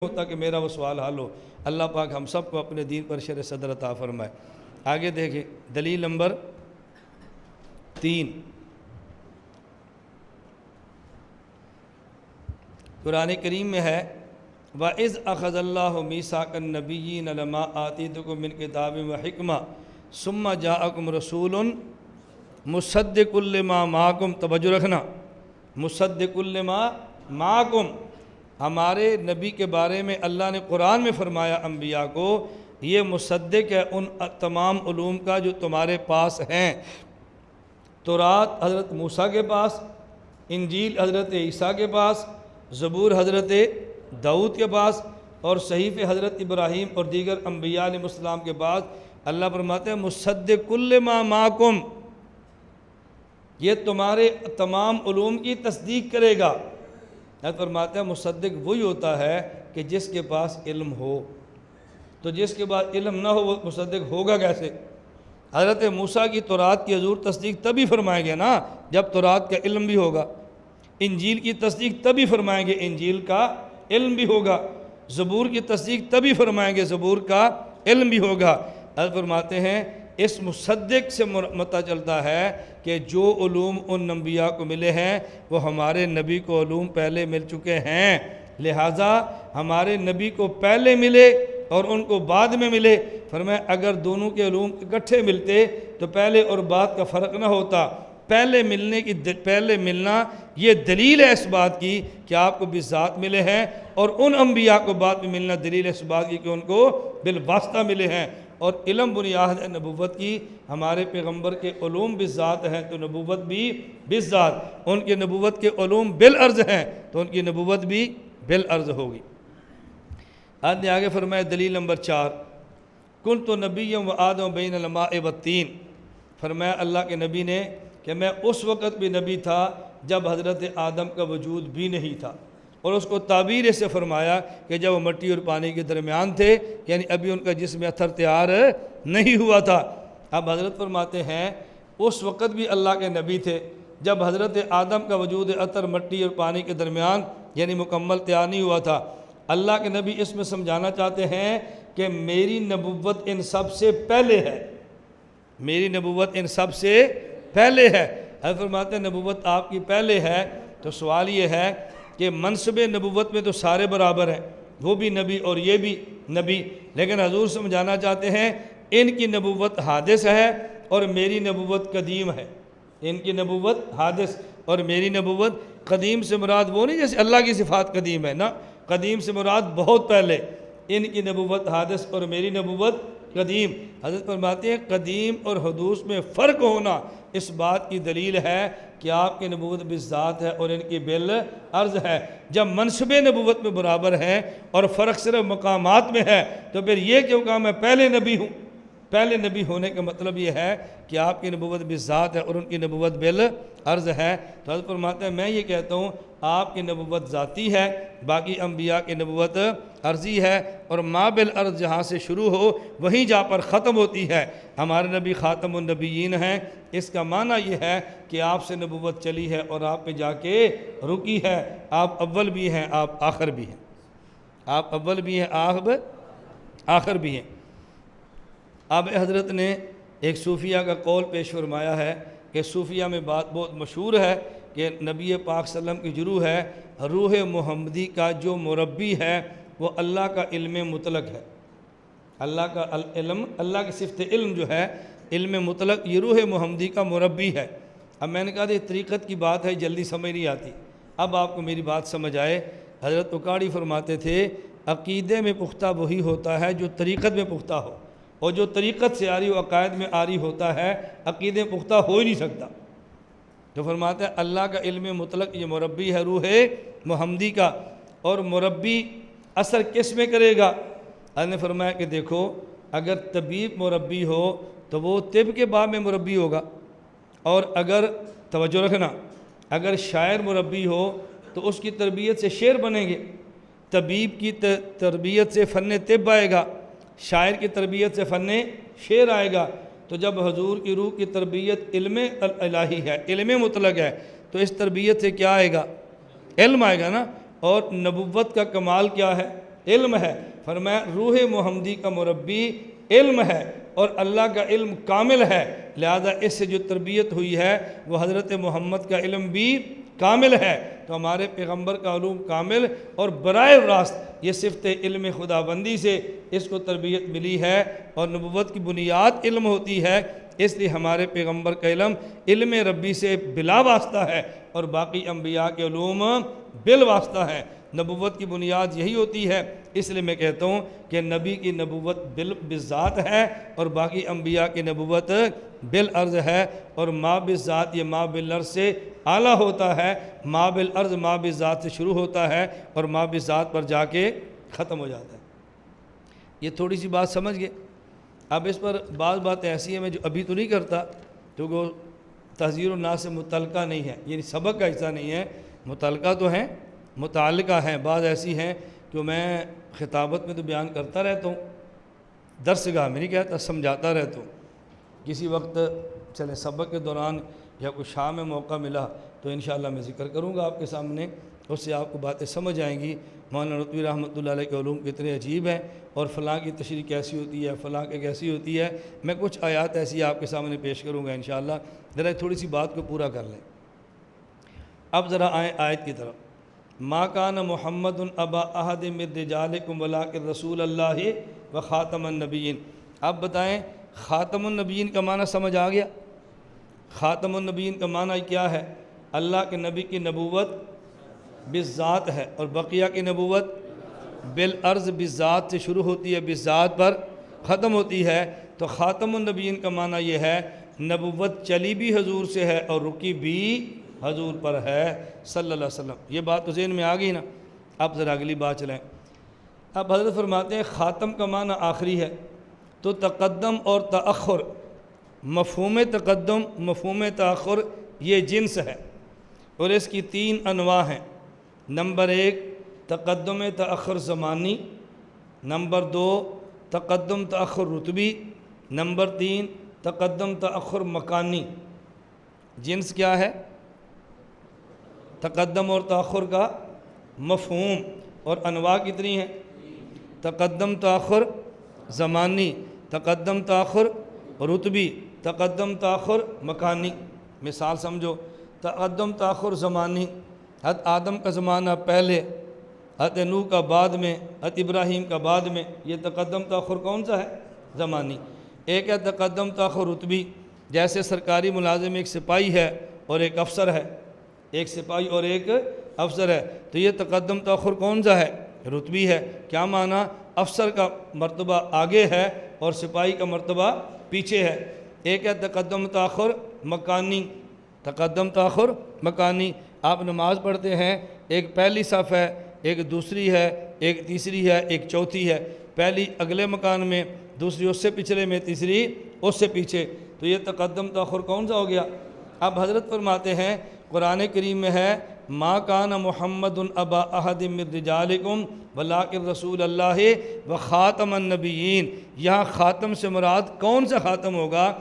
ہوتا کہ میرا وہ سوال حل ہو۔ اللہ پاک ہم سب کو اپنے دین پر شرح صدر عطا فرمائے۔ آگے دیکھیں دلیل نمبر 3، قرآن کریم میں ہے وَإِذْ أَخَذَ اللَّهُ مِيثَاقَ النَّبِيِّينَ لَمَا آتَيْتُكُم مِّن كِتَابٍ وَحِكْمَةٍ ثُمَّ جَاءَكُمْ رَسُولٌ مُصَدِّقٌ لِّمَا مَعَكُمْ، توجہ رکھنا، مُصَدِّقٌ لِّمَا مَعَكُمْ۔ ہمارے نبی کے بارے میں اللہ نے قرآن میں فرمایا انبیاء کو یہ مصدق ہے ان تمام علوم کا جو تمہارے پاس ہیں۔ تورات حضرت موسیٰ کے پاس، انجیل حضرت عیسیٰ کے پاس، زبور حضرت داؤد کے پاس، اور صحیفے حضرت ابراہیم اور دیگر انبیاء علیہ السلام کے پاس۔ اللہ فرماتے ہیں مصدق لما معکم، یہ تمہارے تمام علوم کی تصدیق کرے گا۔ اللہ فرماتے ہیں مصدق وہی ہوتا ہے کہ جس کے پاس علم ہو، تو جس کے پاس علم نہ ہو وہ مصدق ہوگا کیسے؟ حضرت موسیٰ کی تورات کی حضور تصدیق تبھی فرمائیں گے نا جب تورات کا علم بھی ہوگا، انجیل کی تصدیق تبھی فرمائیں گے انجیل کا علم بھی ہوگا، زبور کی تصدیق تبھی فرمائیں گے زبور کا علم بھی ہوگا۔ حضرت فرماتے ہیں اس مصدق سے پتہ چلتا ہے کہ جو علوم ان انبیاء کو ملے ہیں وہ ہمارے نبی کو علوم پہلے مل چکے ہیں، لہٰذا ہمارے نبی کو پہلے ملے اور ان کو بعد میں ملے۔ فرمایا اگر دونوں کے علوم اکٹھے ملتے تو پہلے اور بعد کا فرق نہ ہوتا۔ پہلے ملنا یہ دلیل ہے اس بات کی کہ آپ کو بالذات ملے ہیں، اور ان انبیاء کو بعد میں ملنا دلیل ہے اس بات کی کہ ان کو بالواسطہ ملے ہیں۔ اور علم بنیاد ہے نبوت کی، ہمارے پیغمبر کے علوم بالذات ہیں تو نبوت بھی بالذات، ان کی نبوت کے علوم بالعرض ہیں تو ان کی نبوت بھی بالعرض ہوگی۔ آگے فرمایا دلیل نمبر 4، کنت نبیا وآدم بین الماء والطین۔ فرمایا اللہ کے نبی نے کہ میں اس وقت بھی نبی تھا جب حضرت آدم کا وجود بھی نہیں تھا، اور اس کو تعبیر سے فرمایا کہ جب وہ مٹی اور پانی کے درمیان تھے، یعنی ابھی ان کا جسم اثر تیار نہیں ہوا تھا۔ اب حضرت فرماتے ہیں اس وقت بھی اللہ کے نبی تھے جب حضرت آدم کا وجود اثر مٹی اور پانی کے درمیان یعنی مکمل تیار نہیں ہوا تھا۔ اللہ کے نبی اس میں سمجھانا چاہتے ہیں کہ میری نبوت ان سب سے پہلے ہے، میری نبوت ان سب سے پہلے ہے۔ حضرت فرماتے ہیں نبوت آپ کی پہلے ہے، تو سوال یہ ہے کہ منصب نبوت میں تو سارے برابر ہیں، وہ بھی نبی اور یہ بھی نبی، لیکن حضور سمجھانا چاہتے ہیں ان کی نبوت حادث ہے اور میری نبوت قدیم ہے۔ ان کی نبوت حادث اور میری نبوت قدیم سے مراد وہ نہیں جیسے اللہ کی صفات قدیم ہے نا، قدیم سے مراد بہت پہلے، ان کی نبوت حادث اور میری نبوت قدیم۔ حضرت فرماتے ہیں قدیم اور حدوث میں فرق ہونا اس بات کی دلیل ہے کہ آپ کی نبوت بالذات ہے اور ان کی بالعرض ہے۔ جب منصب نبوت میں برابر ہیں اور فرق صرف مقامات میں ہے تو پھر یہ کیوں کہا میں پہلے نبی ہوں؟ پہلے نبی ہونے کا مطلب یہ ہے کہ آپ کی نبوت بالذات ہے اور ان کی نبوت بالعرض ہے۔ تو حضرت فرماتے ہیں میں یہ کہتا ہوں آپ کی نبوت ذاتی ہے، باقی انبیاء کی نبوت عرضی ہے، اور ما بالعرض جہاں سے شروع ہو وہیں جا پر ختم ہوتی ہے۔ ہمارے نبی خاتم النبیین ہیں، اس کا معنی یہ ہے کہ آپ سے نبوت چلی ہے اور آپ پہ جا کے رکی ہے۔ آپ اول بھی ہیں، آپ آخر بھی ہیں، آپ اول بھی ہیں، آپ آخر بھی ہیں۔ اب حضرت نے ایک صوفیہ کا قول پیش فرمایا ہے کہ صوفیہ میں بات بہت مشہور ہے کہ نبی پاک صلی اللہ علیہ وسلم کی جو روح ہے، روح محمدی کا جو مربی ہے وہ اللہ کا علم مطلق ہے۔ اللہ کا علم، اللہ کی صفت علم جو ہے علم مطلق، یہ روح محمدی کا مربی ہے۔ اب میں نے کہا یہ طریقت کی بات ہے، جلدی سمجھ نہیں آتی، اب آپ کو میری بات سمجھ آئے۔ حضرت اکاڑی فرماتے تھے عقیدے میں پختہ وہی ہوتا ہے جو طریقت میں پختہ ہو، اور جو طریقت سے آ رہی ہو عقائد میں آ رہی ہوتا ہے، عقیدے میں پختہ ہو ہی نہیں سکتا۔ تو فرماتے ہیں اللہ کا علم مطلق یہ مربی ہے روح محمدی کا، اور مربی اثر کس میں کرے گا؟ اللہ نے فرمایا کہ دیکھو اگر طبیب مربی ہو تو وہ طب کے باب میں مربی ہوگا، اور اگر توجہ رکھنا اگر شاعر مربی ہو تو اس کی تربیت سے شعر بنیں گے، طبیب کی تربیت سے فن طب آئے گا، شاعر کی تربیت سے فن شعر آئے گا۔ تو جب حضور کی روح کی تربیت علم الہی ہے، علم مطلق ہے، تو اس تربیت سے کیا آئے گا؟ علم آئے گا نا۔ اور نبوت کا کمال کیا ہے؟ علم ہے۔ فرمایا روح محمدی کا مربی علم ہے اور اللہ کا علم کامل ہے، لہذا اس سے جو تربیت ہوئی ہے وہ حضرت محمد کا علم بھی کامل ہے۔ تو ہمارے پیغمبر کا علوم کامل اور براہ راست یہ صفت علم خدا بندی سے اس کو تربیت ملی ہے، اور نبوت کی بنیاد علم ہوتی ہے، اس لیے ہمارے پیغمبر کا علم ربی سے بلا واسطہ ہے اور باقی انبیاء کے علوم بالواسطہ ہے۔ نبوت کی بنیاد یہی ہوتی ہے، اس لیے میں کہتا ہوں کہ نبی کی نبوت بالذات ہے اور باقی انبیاء کی نبوت بالعرض ہے، اور ما بالذات یہ ما بالعرض سے اعلیٰ ہوتا ہے، ما بالعرض ما بالذات سے شروع ہوتا ہے اور ما بالذات پر جا کے ختم ہو جاتا ہے۔ یہ تھوڑی سی بات سمجھ گئے؟ اب اس پر بعض باتیں ایسی ہیں میں جو ابھی تو نہیں کرتا کیونکہ وہ تحذیر الناس سے متعلقہ نہیں ہے، یعنی سبق کا حصہ نہیں ہے، متعلقہ تو ہیں، متعلقہ ہیں، بعض ایسی ہیں کہ میں خطابت میں تو بیان کرتا رہتا ہوں، درسگاہ میں نہیں کہتا، سمجھاتا رہتا ہوں، کسی وقت چلے سبق کے دوران یا کوئی شام میں موقع ملا تو انشاءاللہ میں ذکر کروں گا آپ کے سامنے، اس سے آپ کو باتیں سمجھ آئیں گی۔ مولانا رتوی رحمۃ اللہ علیہ کے علوم کتنے عجیب ہیں اور فلاں کی تشریح کیسی ہوتی ہے، فلاں کی کیسی ہوتی ہے، میں کچھ آیات ایسی آپ کے سامنے پیش کروں گا انشاءاللہ۔ ذرا تھوڑی سی بات کو پورا کر لیں۔ اب ذرا آئیں آیت کی طرف۔ ما کان محمد ابا احد من رجالکم ولکن رسول اللہ و خاتم النبیین۔ اب بتائیں خاتم النبیین کا معنی سمجھ آ گیا؟ خاتم النبیین کا معنی کیا ہے؟ اللہ کے نبی کی نبوت بالذات ہے اور بقیہ کی نبوت بالعرض، بالذات سے شروع ہوتی ہے، بالذات پر ختم ہوتی ہے۔ تو خاتم النبیین کا معنی یہ ہے نبوت چلی بھی حضور سے ہے اور رکی بھی حضور پر ہے صلی اللہ علیہ وسلم۔ یہ بات تو ذہن میں آ گئی نا؟ اب ذرا اگلی بات چلیں۔ اب حضرت فرماتے ہیں خاتم کا معنی آخری ہے، تو تقدم اور تأخر، مفہوم تقدم مفہوم تأخر یہ جنس ہے اور اس کی 3 انواع ہیں۔ نمبر 1 تقدم تأخر زمانی، نمبر 2 تقدم تأخر رتبی، نمبر 3 تقدم تأخر مکانی۔ جنس کیا ہے؟ تقدم اور تأخر کا مفہوم، اور انواع کتنی ہیں؟ تقدم تأخر زمانی، تقدم تأخر رتبی، تقدم تأخر مکانی۔ مثال سمجھو، تقدم تأخر زمانی، حضرت آدم کا زمانہ پہلے، حضرت نوح کا بعد میں، حضرت ابراہیم کا بعد میں، یہ تقدم تأخر کون سا ہے؟ زمانی۔ ایک ہے تقدم تأخر رتبی، جیسے سرکاری ملازم ایک سپاہی ہے اور ایک افسر ہے، ایک سپاہی اور ایک افسر ہے، تو یہ تقدم تأخر کون سا ہے؟ رتبی ہے۔ کیا معنی؟ افسر کا مرتبہ آگے ہے اور سپاہی کا مرتبہ پیچھے ہے۔ ایک ہے تقدم تأخر مکانی، تقدم تأخر مکانی۔ آپ نماز پڑھتے ہیں، ایک پہلی صف ہے، ایک دوسری ہے، ایک تیسری ہے، ایک چوتھی ہے، پہلی اگلے مکان میں، دوسری اس سے پچھلے میں، تیسری اس سے پیچھے، تو یہ تقدم تأخر کون سا ہو گیا؟ اب حضرت فرماتے ہیں قرآن کریم میں ہے ما کان محمد ابا احد من رجالکم ولکن رسول اللہ و خاتم النبیین۔ یہاں خاتم سے مراد کون سا خاتم ہوگا؟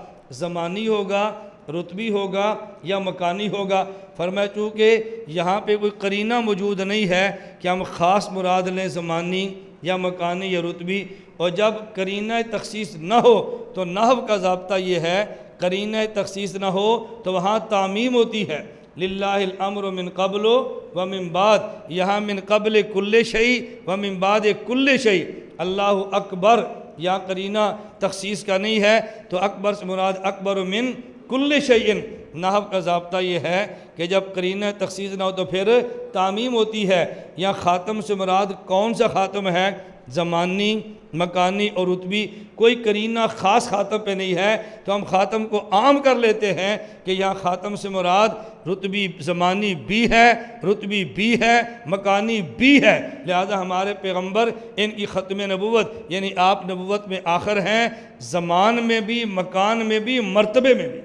زمانی ہوگا، رتبی ہوگا یا مکانی ہوگا؟ فرمایا چونکہ یہاں پہ کوئی قرینہ موجود نہیں ہے کہ ہم خاص مراد لیں زمانی یا مکانی یا رتبی، اور جب قرینہ تخصیص نہ ہو تو نحو کا ضابطہ یہ ہے قرینہ تخصیص نہ ہو تو وہاں تعمیم ہوتی ہے۔ للہ الامر من قبل و من بعد، یہاں من قبل کل شیء و من بعد کل شیء، اللہ اکبر، یا قرینہ تخصیص کا نہیں ہے تو اکبر سے مراد اکبر من کل شیء۔ نحو کا ضابطہ یہ ہے کہ جب قرینہ تخصیص نہ ہو تو پھر تعمیم ہوتی ہے۔ یا خاتم سے مراد کون سا خاتم ہے؟ زمانی، مکانی اور رتبی۔ کوئی قرینہ خاص خاتم پہ نہیں ہے تو ہم خاتم کو عام کر لیتے ہیں کہ یہاں خاتم سے مراد رتبی زمانی بھی ہے، رتبی بھی ہے، مکانی بھی ہے، لہذا ہمارے پیغمبر ان کی ختم نبوت یعنی آپ نبوت میں آخر ہیں، زمان میں بھی، مکان میں بھی، مرتبے میں بھی،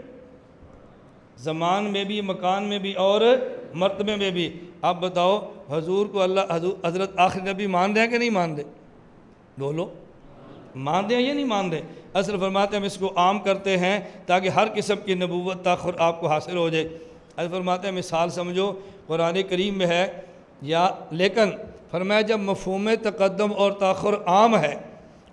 زمان میں بھی، مکان میں بھی اور مرتبے میں بھی۔ آپ بتاؤ حضور کو اللہ حضرت آخری نبی مان رہے ہیں کہ نہیں مان رہے؟ بولو، مان رہے ہیں یا نہیں مان رہے؟ اصل فرماتے ہیں ہم اس کو عام کرتے ہیں تاکہ ہر قسم کی نبوت تاخر آپ کو حاصل ہو جائے۔ اصل فرماتے ہیں مثال سمجھو، قرآن کریم میں ہے یا لیکن فرمایا جب مفہوم تقدم اور تاخر عام ہے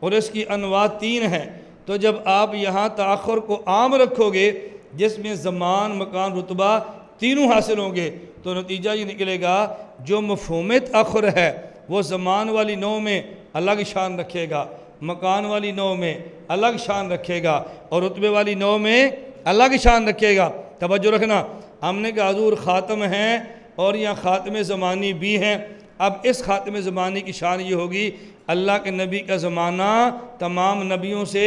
اور اس کی انواع 3 ہیں، تو جب آپ یہاں تاخر کو عام رکھو گے جس میں زمان، مکان، رتبہ تینوں حاصل ہوں گے، تو نتیجہ یہ نکلے گا جو مفہوم تاخر ہے وہ زمان والی نوع میں الگ شان رکھے گا، مکان والی نوع میں الگ شان رکھے گا، اور رتبے والی نوع میں الگ شان رکھے گا۔ توجہ رکھنا، ہم نے کہا حضور خاتم ہیں اور یہاں خاتم زمانی بھی ہیں۔ اب اس خاتم زمانی کی شان یہ ہوگی اللہ کے نبی کا زمانہ تمام نبیوں سے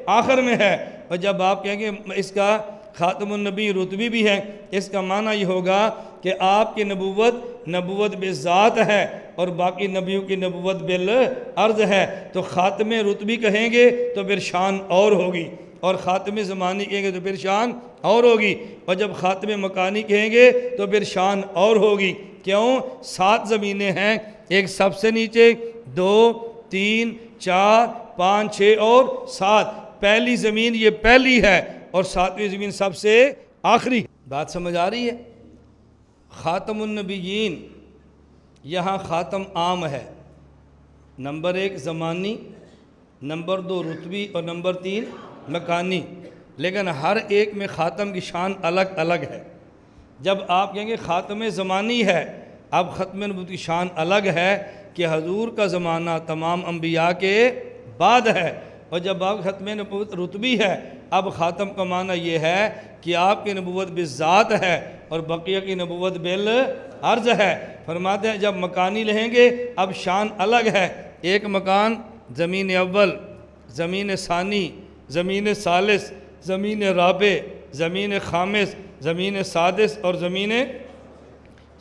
آخر میں ہے، اور جب آپ کہیں گے اس کا خاتم النبی رتبی بھی ہے، اس کا معنی یہ ہوگا کہ آپ کی نبوت بالذات ہے اور باقی نبیوں کی نبوت بالعرض ہے، تو خاتم رتبی کہیں گے تو پھر شان اور ہوگی، اور خاتم زمانی کہیں گے تو پھر شان اور ہوگی، اور جب خاتم مکانی کہیں گے تو پھر شان اور ہوگی۔ کیوں؟ 7 زمینیں ہیں، ایک سب سے نیچے، 2، 3، 4، 5، 6 اور 7۔ پہلی زمین یہ پہلی ہے اور 7ویں زمین سب سے آخری۔ بات سمجھ آ رہی ہے؟ خاتم النبیین یہاں خاتم عام ہے، نمبر 1 زمانی، نمبر 2 رتبی اور نمبر 3 مکانی، لیکن ہر ایک میں خاتم کی شان الگ الگ ہے۔ جب آپ کہیں گے خاتم زمانی ہے، اب ختم نبوت کی شان الگ ہے کہ حضور کا زمانہ تمام انبیاء کے بعد ہے، اور جب آپ ختم نبوت رتبی ہے، اب خاتم کا معنی یہ ہے کہ آپ کی نبوت بالذات ہے اور بقیہ کی نبوت بالعرض ہے۔ فرماتے ہیں جب مکانی لہیں گے اب شان الگ ہے، ایک مکان زمین اول، زمین ثانی، زمین ثالث، زمین رابع، زمین خامس، زمین سادس اور زمین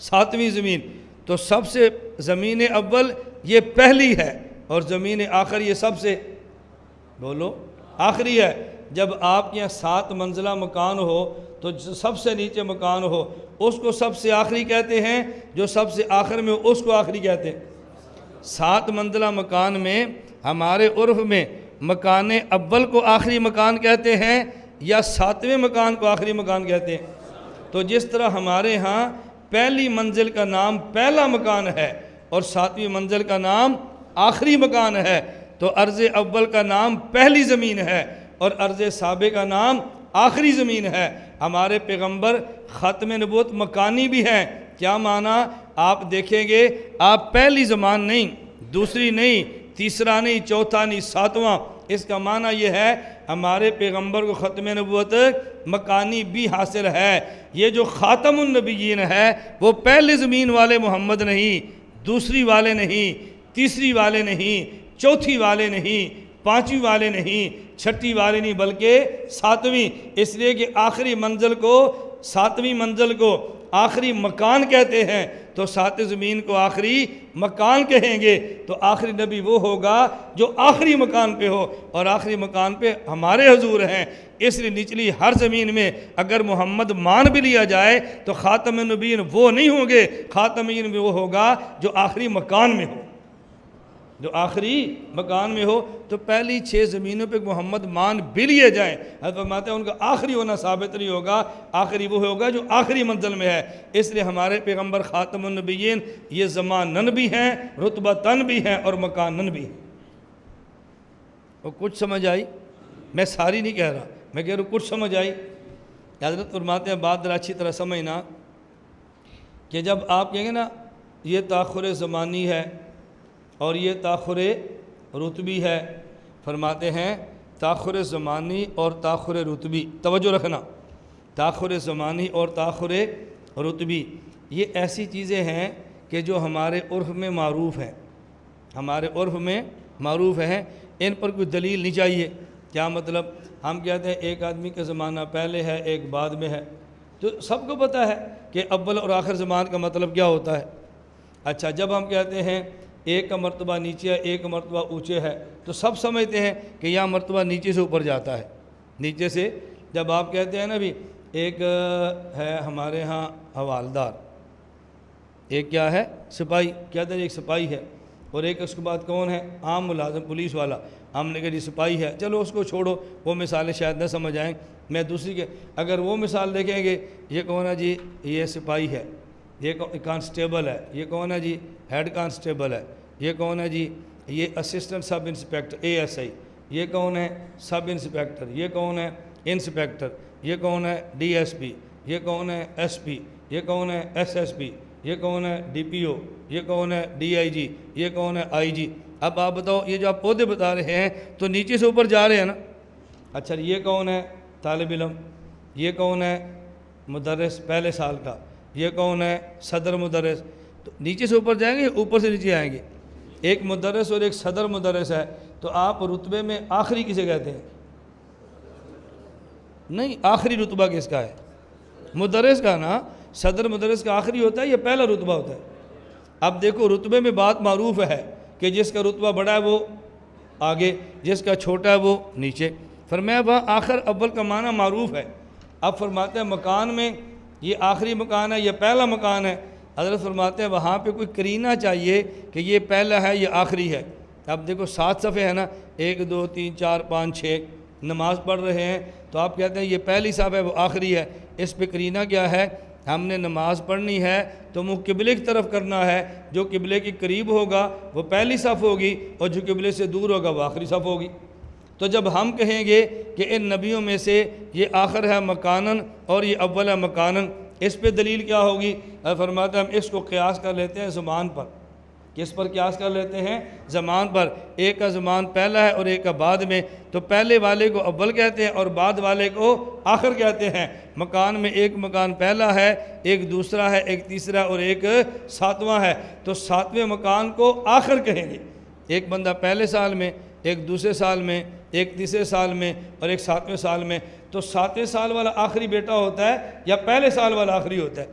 7ویں زمین۔ تو سب سے زمین اول یہ پہلی ہے اور زمین آخر یہ سب سے بولو آخری ہے۔ جب آپ کے یہاں 7 منزلہ مکان ہو تو جو سب سے نیچے مکان ہو اس کو سب سے آخری کہتے ہیں، جو سب سے آخر میں اس کو آخری کہتے ہیں۔ 7 منزلہ مکان میں ہمارے عرف میں مکان اول کو آخری مکان کہتے ہیں یا 7ویں مکان کو آخری مکان کہتے ہیں؟ تو جس طرح ہمارے ہاں پہلی منزل کا نام پہلا مکان ہے اور 7ویں منزل کا نام آخری مکان ہے، تو عرض اول کا نام پہلی زمین ہے اور عرض سابع کا نام آخری زمین ہے۔ ہمارے پیغمبر ختم نبوت مکانی بھی ہیں۔ کیا معنی؟ آپ دیکھیں گے آپ پہلی زمان نہیں، دوسری نہیں، تیسرا نہیں، چوتھا نہیں، 7واں۔ اس کا معنی یہ ہے ہمارے پیغمبر کو ختم نبوت مکانی بھی حاصل ہے۔ یہ جو خاتم النبیین ہے وہ پہلے زمین والے محمد نہیں، دوسری والے نہیں، تیسری والے نہیں، چوتھی والے نہیں، 5ویں والے نہیں، 6ٹھی والے نہیں، بلکہ 7ویں۔ اس لیے کہ آخری منزل کو 7ویں منزل کو آخری مکان کہتے ہیں، تو 7 زمین کو آخری مکان کہیں گے، تو آخری نبی وہ ہوگا جو آخری مکان پہ ہو، اور آخری مکان پہ ہمارے حضور ہیں۔ اس لیے نچلی ہر زمین میں اگر محمد مان بھی لیا جائے تو خاتم النبیین وہ نہیں ہوں گے، خاتم النبیین بھی وہ ہوگا جو آخری مکان میں ہو، جو آخری مکان میں ہو۔ تو پہلی 6 زمینوں پہ محمد مان بھی لیے جائیں، حضرت فرماتے ہیں ان کا آخری ہونا ثابت نہیں ہوگا، آخری وہ ہوگا جو آخری منزل میں ہے۔ اس لیے ہمارے پیغمبر خاتم النبیین یہ زمانن بھی ہیں، رتبتن بھی ہیں اور مکانن بھی ہیں۔ اور کچھ سمجھ آئی؟ میں ساری نہیں کہہ رہا، میں کہہ رہا ہوں کچھ سمجھ آئی۔ حضرت فرماتے ہیں بات ذرا اچھی طرح سمجھنا کہ جب آپ کہیں گے نا یہ تاخر زمانی ہے اور یہ تاخر رتبی ہے، فرماتے ہیں تاخر زمانی اور تاخر رتبی، توجہ رکھنا، تاخر زمانی اور تاخر رتبی یہ ایسی چیزیں ہیں کہ جو ہمارے عرف میں معروف ہیں، ہمارے عرف میں معروف ہیں، ان پر کوئی دلیل نہیں چاہیے۔ کیا مطلب؟ ہم کہتے ہیں ایک آدمی کا زمانہ پہلے ہے ایک بعد میں ہے، تو سب کو پتہ ہے کہ اول اور آخر زمان کا مطلب کیا ہوتا ہے۔ اچھا، جب ہم کہتے ہیں ایک کا مرتبہ نیچے ہے ایک مرتبہ اونچے ہے، تو سب سمجھتے ہیں کہ یہاں مرتبہ نیچے سے اوپر جاتا ہے، نیچے سے۔ جب آپ کہتے ہیں نا بھی ایک ہے ہمارے ہاں حوالدار، ایک کیا ہے سپاہی، کہتے ہیں ایک سپاہی ہے، اور ایک اس کے بعد کون ہے عام ملازم پولیس والا۔ ہم نے کہا جی سپاہی ہے، چلو اس کو چھوڑو، وہ مثالیں شاید نہ سمجھ آئیں، میں دوسری کے اگر وہ مثال دیکھیں گے یہ کون ہے جی یہ سپاہی ہے، یہ کانسٹیبل ہے، یہ کون ہے جی؟ ہیڈ کانسٹیبل ہے، یہ کون ہے جی؟ یہ اسسٹنٹ سب انسپیکٹر ASI، یہ کون ہے؟ سب انسپیکٹر، یہ کون ہے؟ انسپیکٹر، یہ کون ہے؟ DSP، یہ کون ہے؟ SP، یہ کون ہے؟ SSP، یہ کون ہے؟ DPO، یہ کون ہے؟ DIG، یہ کون ہے؟ IG۔ اب آپ بتاؤ یہ جو آپ عہدے بتا رہے ہیں تو نیچے سے اوپر جا رہے ہیں نا۔ اچھا یہ کون ہے؟ طالب علم، یہ کون ہے؟ مدرس پہلے سال کا، یہ کون ہے؟ صدر مدرس۔ تو نیچے سے اوپر جائیں گے، اوپر سے نیچے آئیں گے؟ ایک مدرس اور ایک صدر مدرس ہے، تو آپ رتبے میں آخری کسے کہتے ہیں؟ نہیں، آخری رتبہ کس کا ہے؟ مدرس کا نا۔ صدر مدرس کا آخری ہوتا ہے یا پہلا رتبہ ہوتا ہے؟ اب دیکھو رتبے میں بات معروف ہے کہ جس کا رتبہ بڑا ہے وہ آگے، جس کا چھوٹا ہے وہ نیچے۔ فرمایا وہاں آخر اول کا معنی معروف ہے۔ اب فرماتے ہیں مکان میں یہ آخری مکان ہے یا پہلا مکان ہے؟ حضرت فرماتے ہیں وہاں پہ کوئی قرینہ چاہیے کہ یہ پہلا ہے یہ آخری ہے۔ اب دیکھو 7 صفحے ہیں نا، 1 2 3 4 5 6 نماز پڑھ رہے ہیں، تو آپ کہتے ہیں یہ پہلی صف ہے وہ آخری ہے، اس پہ قرینہ کیا ہے؟ ہم نے نماز پڑھنی ہے تو منہ قبلے کی طرف کرنا ہے، جو قبلے کے قریب ہوگا وہ پہلی صف ہوگی اور جو قبلے سے دور ہوگا وہ آخری صف ہوگی۔ تو جب ہم کہیں گے کہ ان نبیوں میں سے یہ آخر ہے مکانن اور یہ اول ہے مکانن، اس پہ دلیل کیا ہوگی؟ فرماتے ہیں ہم اس کو قیاس کر لیتے ہیں زمان پر۔ کس پر قیاس کر لیتے ہیں؟ زمان پر۔ ایک کا زمان پہلا ہے اور ایک کا بعد میں، تو پہلے والے کو اول کہتے ہیں اور بعد والے کو آخر کہتے ہیں۔ مکان میں ایک مکان پہلا ہے، ایک دوسرا ہے، ایک تیسرا اور ایک 7واں ہے، تو 7ویں مکان کو آخر کہیں گے۔ ایک بندہ پہلے سال میں، ایک دوسرے سال میں، ایک تیسرے سال میں اور ایک 7ویں سال میں، تو 7ویں سال والا آخری بیٹا ہوتا ہے یا پہلے سال والا آخری ہوتا ہے؟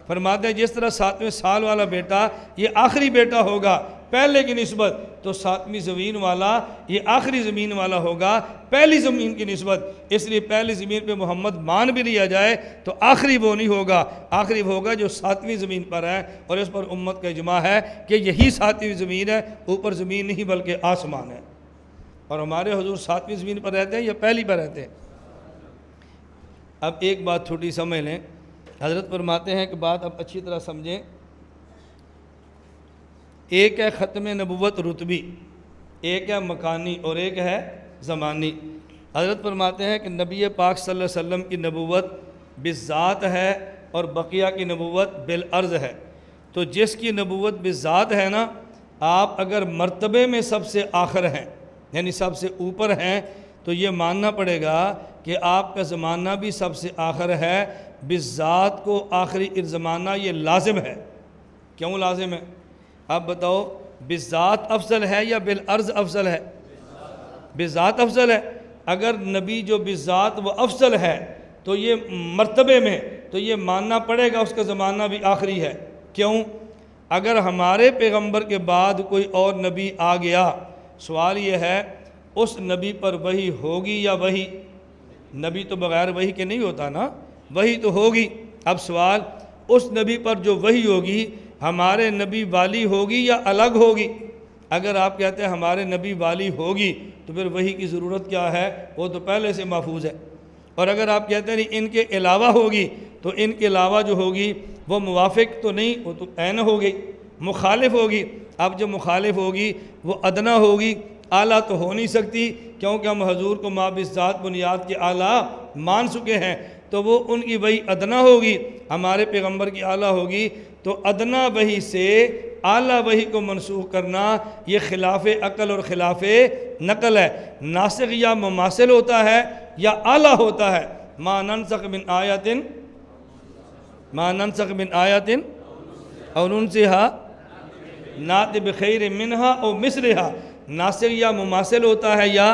فرماتے ہیں جس طرح 7ویں سال والا بیٹا یہ آخری بیٹا ہوگا پہلے کی نسبت، تو 7ویں زمین والا یہ آخری زمین والا ہوگا پہلی زمین کی نسبت۔ اس لیے پہلی زمین پہ محمد مان بھی لیا جائے تو آخری وہ نہیں ہوگا، آخری ہوگا جو 7ویں زمین پر ہے، اور اس پر امت کا اجماع ہے کہ یہی 7ویں زمین ہے، اوپر زمین نہیں بلکہ آسمان ہے۔ اور ہمارے حضور 7ویں زمین پر رہتے ہیں یا پہلی پر رہتے ہیں؟ اب ایک بات چھوٹی سمجھ لیں، حضرت فرماتے ہیں کہ بات اب اچھی طرح سمجھیں۔ ایک ہے ختم نبوت رتبی، ایک ہے مکانی اور ایک ہے زمانی۔ حضرت فرماتے ہیں کہ نبی پاک صلی اللہ علیہ وسلم کی نبوت بالذات ہے اور بقیہ کی نبوت بالعرض ہے۔ تو جس کی نبوت بالذات ہے نا، آپ اگر مرتبے میں سب سے آخر ہیں یعنی سب سے اوپر ہیں، تو یہ ماننا پڑے گا کہ آپ کا زمانہ بھی سب سے آخر ہے۔ بالذات کو آخری زمانہ یہ لازم ہے۔ کیوں لازم ہے؟ اب بتاؤ بالذات افضل ہے یا بالعرض افضل ہے؟ بالذات افضل ہے۔ اگر نبی جو بالذات وہ افضل ہے تو یہ مرتبے میں تو یہ ماننا پڑے گا اس کا زمانہ بھی آخری ہے۔ کیوں؟ اگر ہمارے پیغمبر کے بعد کوئی اور نبی آ گیا، سوال یہ ہے اس نبی پر وحی ہوگی یا وحی؟ نبی تو بغیر وحی کے نہیں ہوتا نا، وحی تو ہوگی۔ اب سوال اس نبی پر جو وحی ہوگی ہمارے نبی والی ہوگی یا الگ ہوگی؟ اگر آپ کہتے ہیں ہمارے نبی والی ہوگی تو پھر وحی کی ضرورت کیا ہے؟ وہ تو پہلے سے محفوظ ہے۔ اور اگر آپ کہتے ہیں نہیں ان کے علاوہ ہوگی تو ان کے علاوہ جو ہوگی وہ موافق تو نہیں، وہ تو عین ہو گئی، مخالف ہوگی۔ اب جو مخالف ہوگی وہ ادنا ہوگی، اعلیٰ تو ہو نہیں سکتی، کیونکہ ہم حضور کو ما بالذات بنیاد کے اعلیٰ مان چکے ہیں، تو وہ ان کی وحی ادنا ہوگی، ہمارے پیغمبر کی اعلیٰ ہوگی۔ تو ادنا وحی سے اعلیٰ وحی کو منسوخ کرنا یہ خلاف عقل اور خلاف نقل ہے۔ ناسخ یا مماثل ہوتا ہے یا اعلیٰ ہوتا ہے۔ ما ننسخ من آیت او ننسها نأتی بخیر منها او مثلها۔ ناسخ یا مماثل ہوتا ہے یا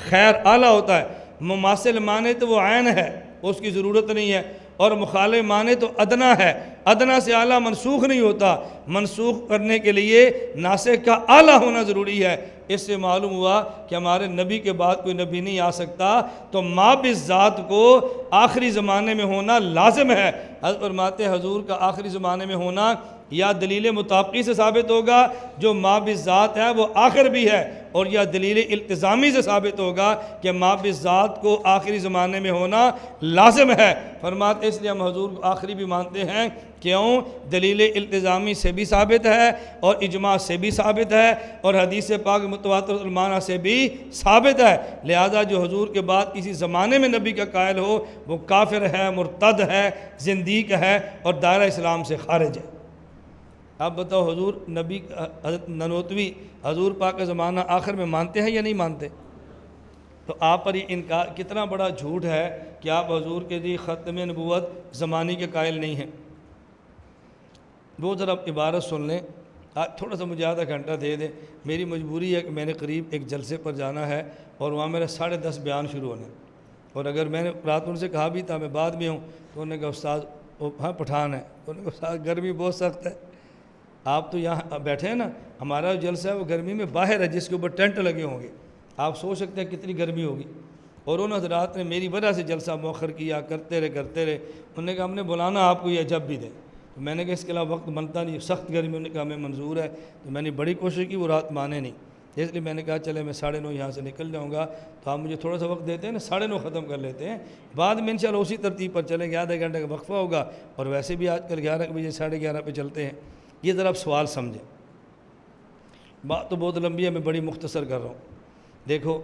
خیر اعلیٰ ہوتا ہے۔ مماثل مانے تو وہ عین ہے، اس کی ضرورت نہیں ہے، اور مخالف مانے تو ادنا ہے، ادنا سے اعلیٰ منسوخ نہیں ہوتا۔ منسوخ کرنے کے لیے ناسخ کا اعلیٰ ہونا ضروری ہے۔ اس سے معلوم ہوا کہ ہمارے نبی کے بعد کوئی نبی نہیں آ سکتا، تو ما بالذات کو آخری زمانے میں ہونا لازم ہے۔ حضرت فرماتے ہیں حضور کا آخری زمانے میں ہونا یا دلیل مطابقی سے ثابت ہوگا جو ما بالذات ہے وہ آخر بھی ہے، اور یا دلیل التزامی سے ثابت ہوگا کہ ما بالذات کو آخری زمانے میں ہونا لازم ہے۔ فرماتے اس لیے ہم حضور کو آخری بھی مانتے ہیں، کیوں؟ دلیل التزامی سے بھی ثابت ہے اور اجماع سے بھی ثابت ہے اور حدیث پاک متواتر المعنی سے بھی ثابت ہے۔ لہذا جو حضور کے بعد کسی زمانے میں نبی کا قائل ہو وہ کافر ہے، مرتد ہے، زندیق ہے اور دائرہ اسلام سے خارج ہے۔ اب بتاؤ حضور نبی حضرت ننوتوی حضور پاک کا زمانہ آخر میں مانتے ہیں یا نہیں مانتے؟ تو آپ پر یہ انکار کتنا بڑا جھوٹ ہے کہ آپ حضور کے لیے ختم نبوت زمانے کے قائل نہیں ہیں۔ وہ ذرا عبارت سن لیں، تھوڑا سا مجھے آدھا گھنٹہ دے دیں، میری مجبوری ہے کہ میں نے قریب ایک جلسے پر جانا ہے اور وہاں میرے 10:30 بیان شروع ہونے، اور اگر میں نے رات ان سے کہا بھی تھا میں بعد میں ہوں تو انہوں نے کہا استاد ہاں پٹھان ہے، انہوں نے کہا استاد گرمی بہت سخت ہے، آپ تو یہاں بیٹھے ہیں نا، ہمارا جو جلسہ ہے وہ گرمی میں باہر ہے جس کے اوپر ٹینٹ لگے ہوں گے، آپ سوچ سکتے ہیں کتنی گرمی ہوگی۔ اور ان حضرات نے میری وجہ سے جلسہ مؤخر کیا، کرتے رہے، انہوں نے کہا ہم نے بلانا آپ کو یہ جب بھی دیں، تو میں نے کہا اس کے علاوہ وقت بنتا نہیں، سخت گرمی، انہوں نے کہا ہمیں منظور ہے، تو میں نے بڑی کوشش کی، وہ رات مانے نہیں، اس لیے میں نے کہا چلے میں 9:30 یہاں سے نکل جاؤں گا، تو آپ مجھے تھوڑا سا وقت دیتے ہیں نا، 9:30 ختم کر لیتے ہیں، بعد میں انشاءاللہ اسی ترتیب پر چلیں گے، آدھے گھنٹے کا وقفہ ہوگا، اور ویسے بھی آج کل 11 بجے 11:30 پہ چلتے ہیں۔ یہ ذرا آپ سوال سمجھیں، بات تو بہت لمبی ہے، میں بڑی مختصر کر رہا ہوں۔ دیکھو